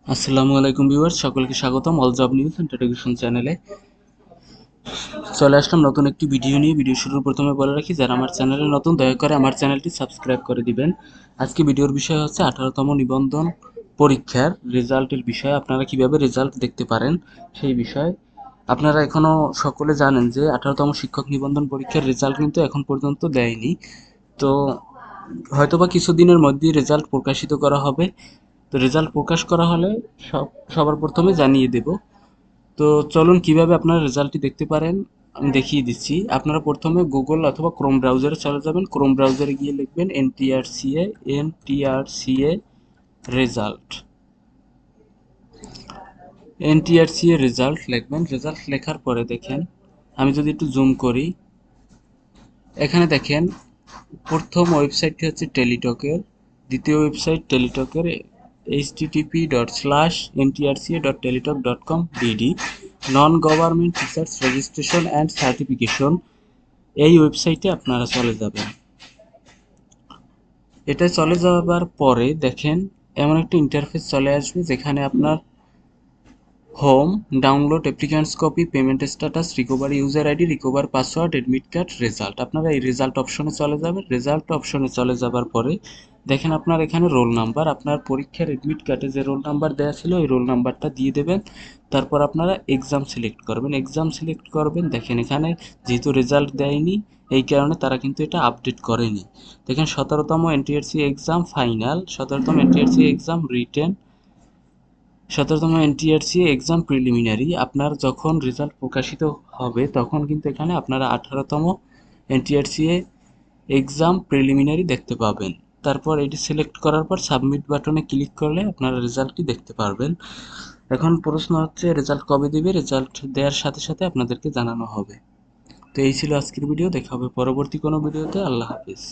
আসসালামু আলাইকুম ভিউয়ার্স, সকলকে স্বাগতম all job news and education চ্যানেলে। চলে আসলাম নতুন একটি ভিডিও নিয়ে। ভিডিও শুরুর প্রথমে বলে রাখি, যারা আমার চ্যানেলে নতুন দয়া করে আমার চ্যানেলটি সাবস্ক্রাইব করে দিবেন। আজকে ভিডিওর বিষয় হচ্ছে 18তম নিবন্ধন পরীক্ষার রেজাল্টের বিষয়ে। আপনারা কিভাবে রেজাল্ট দেখতে পারেন সেই বিষয়ে। আপনারা এখনো সকলে জানেন যে 18তম শিক্ষক নিবন্ধন পরীক্ষার রেজাল্ট কিন্তু এখন পর্যন্ত দেয়নি। তো হয়তোবা কিছুদিনের মধ্যেই রেজাল্ট প্রকাশিত করা হবে। তো রেজাল্ট প্রকাশ করা হলে সবার প্রথমে জানিয়ে দেব। তো চলুন কিভাবে আপনারা রেজাল্টটি দেখতে পারেন আমি দেখিয়ে দিচ্ছি। আপনারা প্রথমে গুগল অথবা ক্রোম ব্রাউজারে চলে যাবেন। ক্রোম ব্রাউজারে গিয়ে লিখবেন এনটিআরসিএ রেজাল্ট। এনটিআরসিএ রেজাল্ট লিখবেন। রেজাল্ট লেখার পরে দেখেন, আমি যদি একটু জুম করি, এখানে দেখেন প্রথম ওয়েবসাইটটি হচ্ছে টেলিটকের, দ্বিতীয় ওয়েবসাইট টেলিটকের http://ntrca.teletalk.com/dd non government research registration and certification. এই ওয়েবসাইটে আপনারা চলে যাবেন। এটা চলে যাবার পরে দেখেন এমন একটা ইন্টারফেস চলে আসবে, যেখানে আপনার home, download applicants copy, payment status, recover user ID, recover password, admit card, result. আপনারা এই রেজাল্ট অপশনে চলে যাবেন। রেজাল্ট অপশনে চলে যাবার পরে দেখেন আপনার এখানে রোল নাম্বার, আপনার পরীক্ষার এডমিট কার্ডে যে রোল নাম্বার দেওয়া ছিল ওই রোল নাম্বারটা দিয়ে দেবেন। তারপর আপনারা এক্সাম সিলেক্ট করবেন। এক্সাম সিলেক্ট করবেন, দেখেন এখানে যেহেতু রেজাল্ট দেয়নি এই কারণে তারা কিন্তু এটা আপডেট করেনি। দেখেন 17তম এনটিআরসি এক্সাম ফাইনাল, 17তম এনটিআরসি এক্সাম রিটেন, 17তম এনটিআরসি এক্সাম প্রিলিমিনারি। আপনার যখন রেজাল্ট প্রকাশিত হবে তখন কিন্তু এখানে আপনারা 18তম এনটিআরসি এক্সাম প্রিলিমিনারি দেখতে পাবেন। তারপর এটি সিলেক্ট করার পর সাবমিট বাটনে ক্লিক করলে আপনারা রেজাল্টটি দেখতে পারবেন। এখন প্রশ্ন হচ্ছে রেজাল্ট কবে দিবে? রেজাল্ট দেওয়ার সাথে সাথে আপনাদেরকে জানানো হবে। তো এই ছিল আজকের ভিডিও। দেখা হবে পরবর্তী কোনো ভিডিওতে। আল্লাহ হাফিজ।